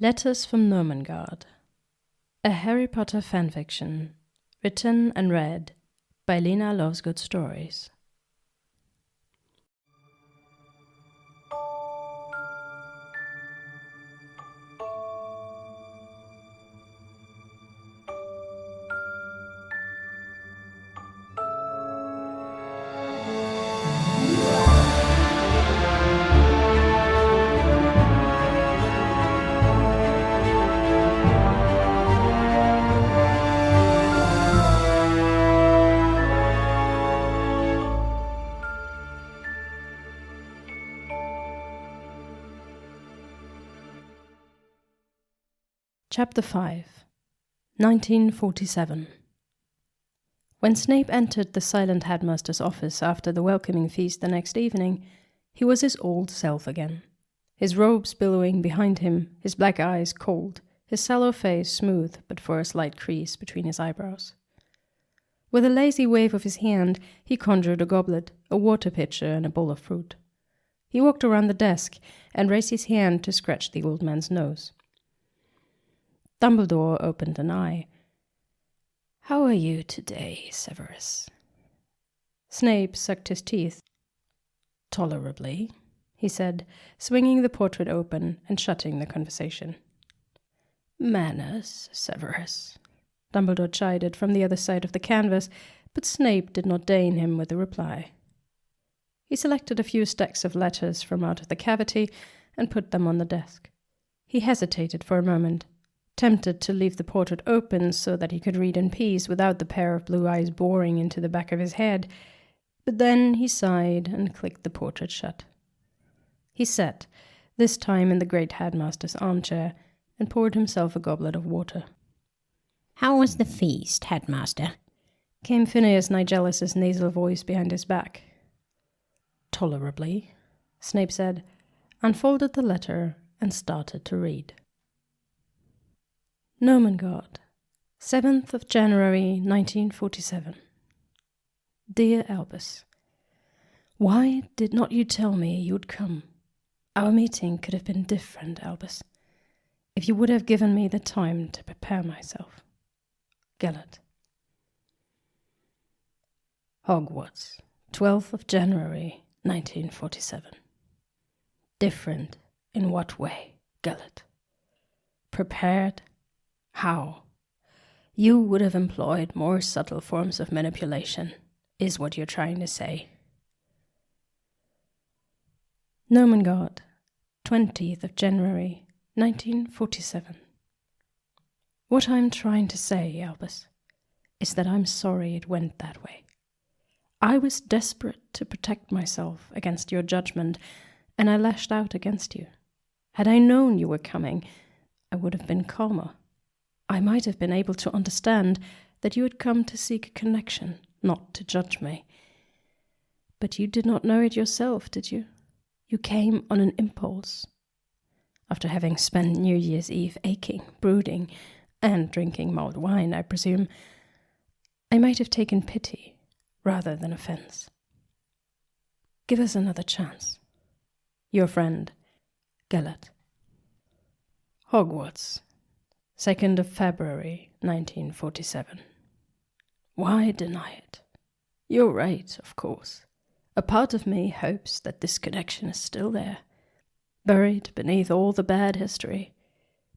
Letters from Nurmengard, a Harry Potter fanfiction, written and read by Lena Loves Good Stories. Chapter 5 1947 When Snape entered the silent headmaster's office after the welcoming feast the next evening, he was his old self again. His robes billowing behind him, his black eyes cold, his sallow face smooth but for a slight crease between his eyebrows. With a lazy wave of his hand, he conjured a goblet, a water pitcher, and a bowl of fruit. He walked around the desk and raised his hand to scratch the old man's nose. Dumbledore opened an eye. "How are you today, Severus?" Snape sucked his teeth. "Tolerably," he said, swinging the portrait open and shutting the conversation. "Manners, Severus," Dumbledore chided from the other side of the canvas, but Snape did not deign him with a reply. He selected a few stacks of letters from out of the cavity and put them on the desk. He hesitated for a moment, tempted to leave the portrait open so that he could read in peace without the pair of blue eyes boring into the back of his head, but then he sighed and clicked the portrait shut. He sat, this time in the great headmaster's armchair, and poured himself a goblet of water. "How was the feast, headmaster?" came Phineas Nigellus's nasal voice behind his back. "Tolerably," Snape said, unfolded the letter, and started to read. Nurmengard, 7th of January, 1947. Dear Albus, why did not you tell me you would come? Our meeting could have been different, Albus, if you would have given me the time to prepare myself. Gellert. Hogwarts, 12th of January, 1947. Different in what way, Gellert? Prepared? How? You would have employed more subtle forms of manipulation, is what you're trying to say. Nurmengard, 20th of January, 1947. What I'm trying to say, Albus, is that I'm sorry it went that way. I was desperate to protect myself against your judgment, and I lashed out against you. Had I known you were coming, I would have been calmer. I might have been able to understand that you had come to seek a connection, not to judge me. But you did not know it yourself, did you? You came on an impulse. After having spent New Year's Eve aching, brooding, and drinking mulled wine, I presume, I might have taken pity rather than offense. Give us another chance. Your friend, Gellert. Hogwarts, 2nd of February, 1947. Why deny it? You're right, of course. A part of me hopes that this connection is still there, buried beneath all the bad history,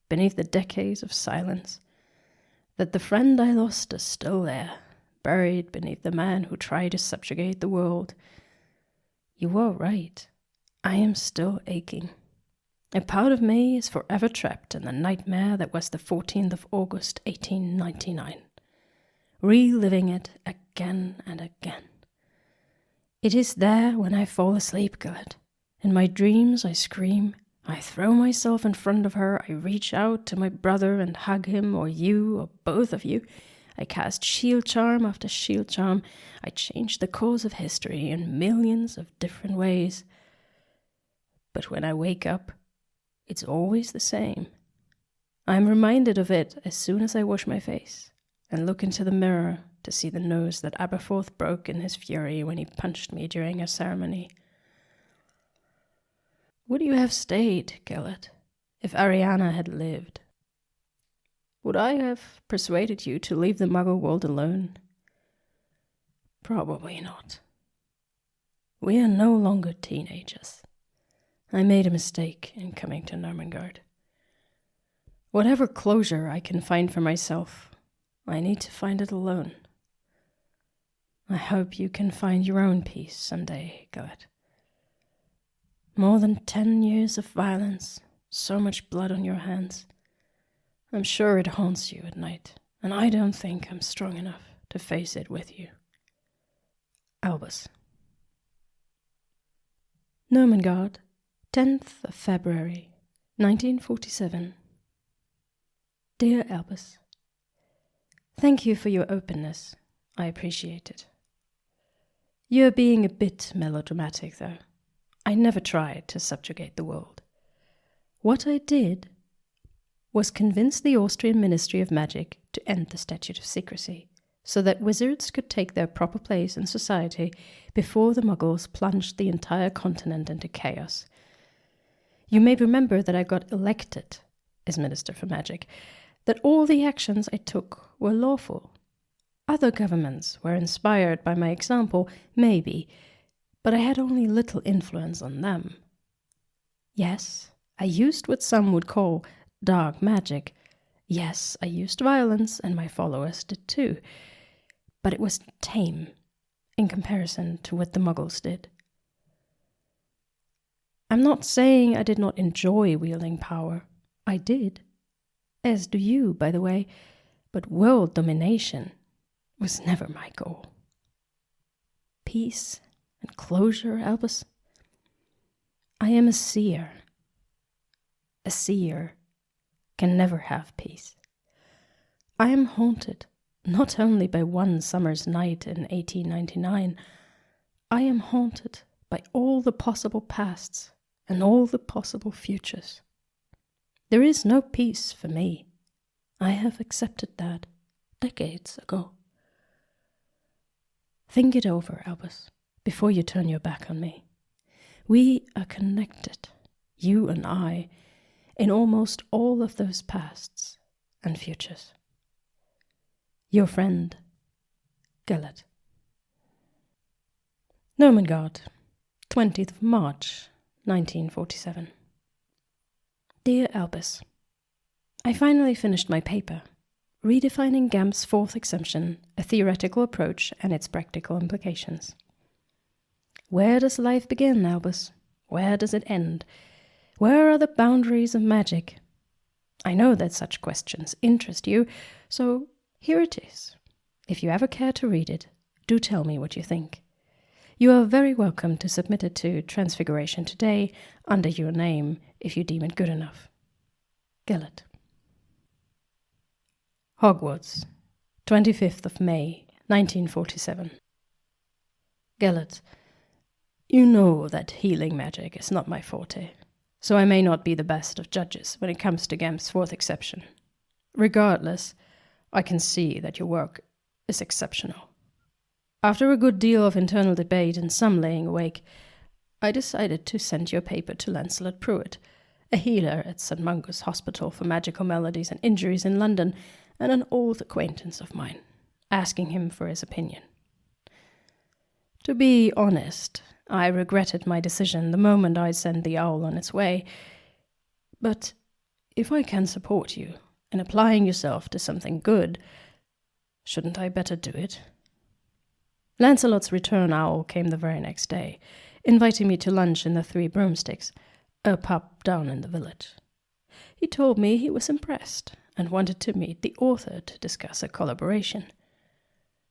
beneath the decades of silence, that the friend I lost is still there, buried beneath the man who tried to subjugate the world. You are right. I am still aching. A part of me is forever trapped in the nightmare that was the 14th of August, 1899, reliving it again and again. It is there when I fall asleep, Gellert. In my dreams I scream, I throw myself in front of her, I reach out to my brother and hug him, or you, or both of you. I cast shield charm after shield charm. I change the course of history in millions of different ways. But when I wake up, it's always the same. I'm reminded of it as soon as I wash my face and look into the mirror to see the nose that Aberforth broke in his fury when he punched me during a ceremony. Would you have stayed, Gellert, if Ariana had lived, would I have persuaded you to leave the Muggle world alone? Probably not. We are no longer teenagers. I made a mistake in coming to Nurmengard. Whatever closure I can find for myself, I need to find it alone. I hope you can find your own peace someday, Gellert. More than 10 years of violence, so much blood on your hands. I'm sure it haunts you at night, and I don't think I'm strong enough to face it with you. Albus. Nurmengard, 10th of February, 1947. Dear Albus, thank you for your openness. I appreciate it. You're being a bit melodramatic, though. I never tried to subjugate the world. What I did was convince the Austrian Ministry of Magic to end the Statute of Secrecy, so that wizards could take their proper place in society before the Muggles plunged the entire continent into chaos. You may remember that I got elected as Minister for Magic, that all the actions I took were lawful. Other governments were inspired by my example, maybe, but I had only little influence on them. Yes, I used what some would call dark magic. Yes, I used violence, and my followers did too. But it was tame in comparison to what the Muggles did. I'm not saying I did not enjoy wielding power. I did. As do you, by the way. But world domination was never my goal. Peace and closure, Albus? I am a seer. A seer can never have peace. I am haunted not only by one summer's night in 1899, I am haunted by all the possible pasts and all the possible futures. There is no peace for me. I have accepted that decades ago. Think it over, Albus, before you turn your back on me. We are connected, you and I, in almost all of those pasts and futures. Your friend, Gellert. Nurmengard, 20th of March, 1947. Dear Albus, I finally finished my paper, Redefining Gamp's Fourth Exemption, a Theoretical Approach and its Practical Implications. Where does life begin, Albus? Where does it end? Where are the boundaries of magic? I know that such questions interest you, so here it is. If you ever care to read it, do tell me what you think. You are very welcome to submit it to Transfiguration Today under your name if you deem it good enough. Gellert. Hogwarts, 25th of May, 1947. Gellert, you know that healing magic is not my forte, so I may not be the best of judges when it comes to Gamp's fourth exception. Regardless, I can see that your work is exceptional. After a good deal of internal debate and some laying awake, I decided to send your paper to Lancelot Pruitt, a healer at St. Mungo's Hospital for Magical Maladies and Injuries in London, and an old acquaintance of mine, asking him for his opinion. To be honest, I regretted my decision the moment I sent the owl on its way, but if I can support you in applying yourself to something good, shouldn't I better do it? Lancelot's return owl came the very next day, inviting me to lunch in the Three Broomsticks, a pub down in the village. He told me he was impressed and wanted to meet the author to discuss a collaboration.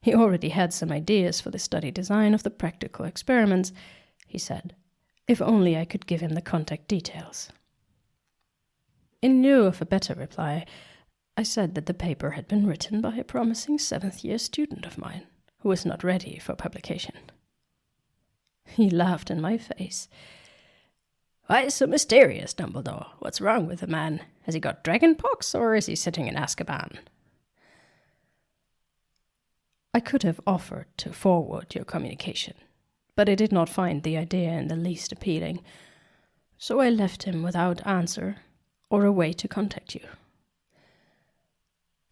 He already had some ideas for the study design of the practical experiments, he said, if only I could give him the contact details. In lieu of a better reply, I said that the paper had been written by a promising seventh-year student of mine, who was not ready for publication. He laughed in my face. Why so mysterious, Dumbledore? What's wrong with the man? Has he got dragonpox, or is he sitting in Azkaban? I could have offered to forward your communication, but I did not find the idea in the least appealing, so I left him without answer, or a way to contact you.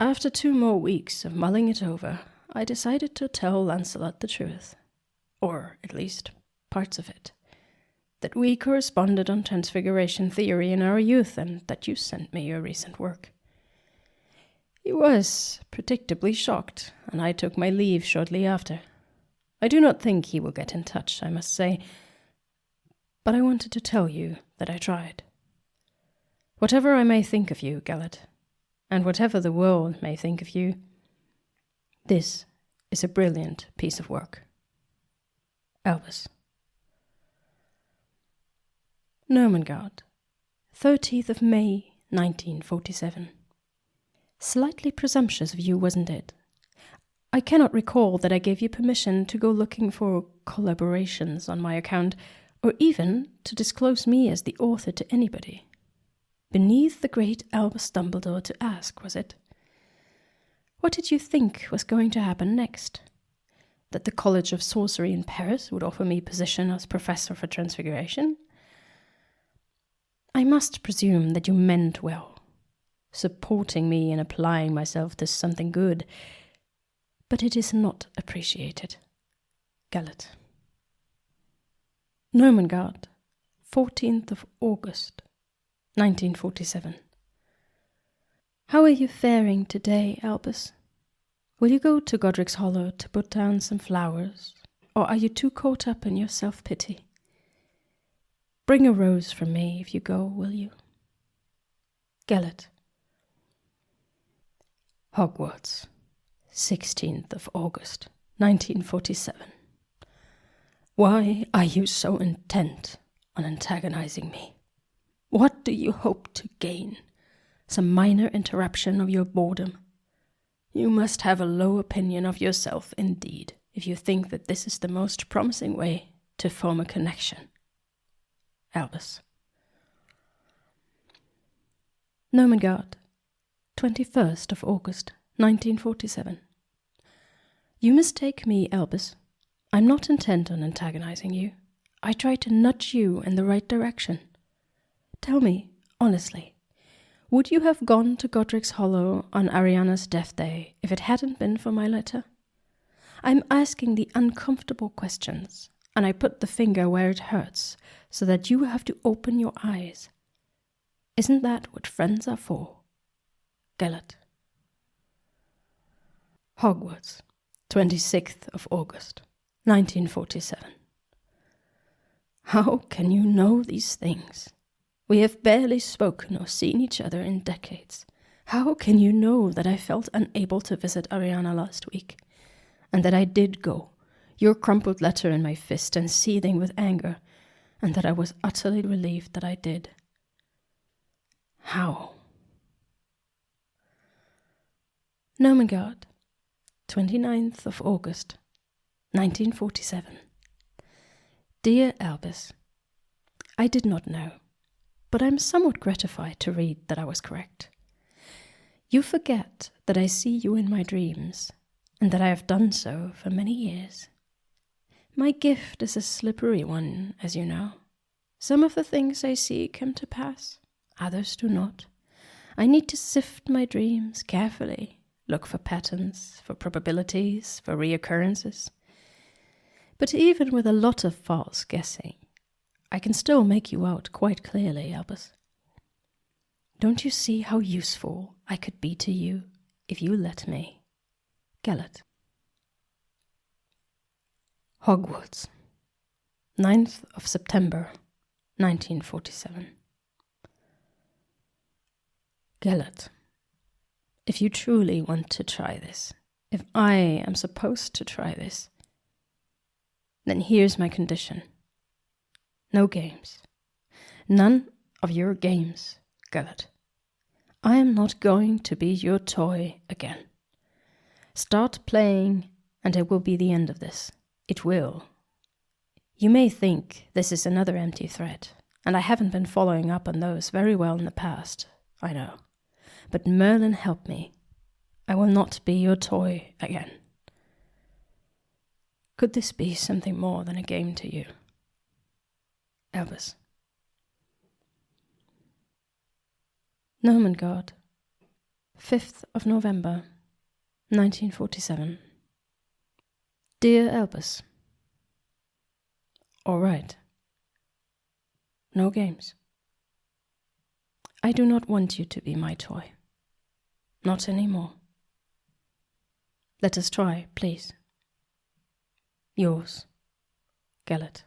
After 2 more weeks of mulling it over, I decided to tell Lancelot the truth, or at least parts of it, that we corresponded on transfiguration theory in our youth and that you sent me your recent work. He was predictably shocked, and I took my leave shortly after. I do not think he will get in touch, I must say, but I wanted to tell you that I tried. Whatever I may think of you, Gelert, and whatever the world may think of you, this is a brilliant piece of work. Albus. Nurmengard, 30th of May, 1947. Slightly presumptuous of you, wasn't it? I cannot recall that I gave you permission to go looking for collaborations on my account, or even to disclose me as the author to anybody. Beneath the great Albus Dumbledore to ask, was it? What did you think was going to happen next? That the College of Sorcery in Paris would offer me position as Professor for Transfiguration? I must presume that you meant well, supporting me in applying myself to something good, but it is not appreciated. Gelert. Nurmengard, 14th of August, 1947. How are you faring today, Albus? Will you go to Godric's Hollow to put down some flowers, or are you too caught up in your self-pity? Bring a rose from me if you go, will you? Gelert. Hogwarts, 16th of August, 1947. Why are you so intent on antagonizing me? What do you hope to gain? Some minor interruption of your boredom? You must have a low opinion of yourself indeed, if you think that this is the most promising way to form a connection. Albus. Nurmengard, 21st of August, 1947. You mistake me, Albus. I'm not intent on antagonizing you. I try to nudge you in the right direction. Tell me, honestly, would you have gone to Godric's Hollow on Ariana's death day if it hadn't been for my letter? I'm asking the uncomfortable questions, and I put the finger where it hurts, so that you have to open your eyes. Isn't that what friends are for? Gelert. Hogwarts, 26th of August, 1947. How can you know these things? We have barely spoken or seen each other in decades. How can you know that I felt unable to visit Ariana last week, and that I did go, your crumpled letter in my fist and seething with anger, and that I was utterly relieved that I did? How? Nurmengard, 29th of August, 1947. Dear Albus, I did not know, but I am somewhat gratified to read that I was correct. You forget that I see you in my dreams, and that I have done so for many years. My gift is a slippery one, as you know. Some of the things I see come to pass, others do not. I need to sift my dreams carefully, look for patterns, for probabilities, for reoccurrences. But even with a lot of false guessing, I can still make you out quite clearly, Albus. Don't you see how useful I could be to you if you let me? Gelert. Hogwarts, 9th of September, 1947. Gelert, if you truly want to try this, if I am supposed to try this, then here's my condition. No games. None of your games, Gelert. I am not going to be your toy again. Start playing, and it will be the end of this. It will. You may think this is another empty threat, and I haven't been following up on those very well in the past, I know. But Merlin help me. I will not be your toy again. Could this be something more than a game to you? Albus. Nurmengard, 5th of November, 1947. Dear Albus, all right. No games. I do not want you to be my toy. Not anymore. Let us try, please. Yours, Gellet.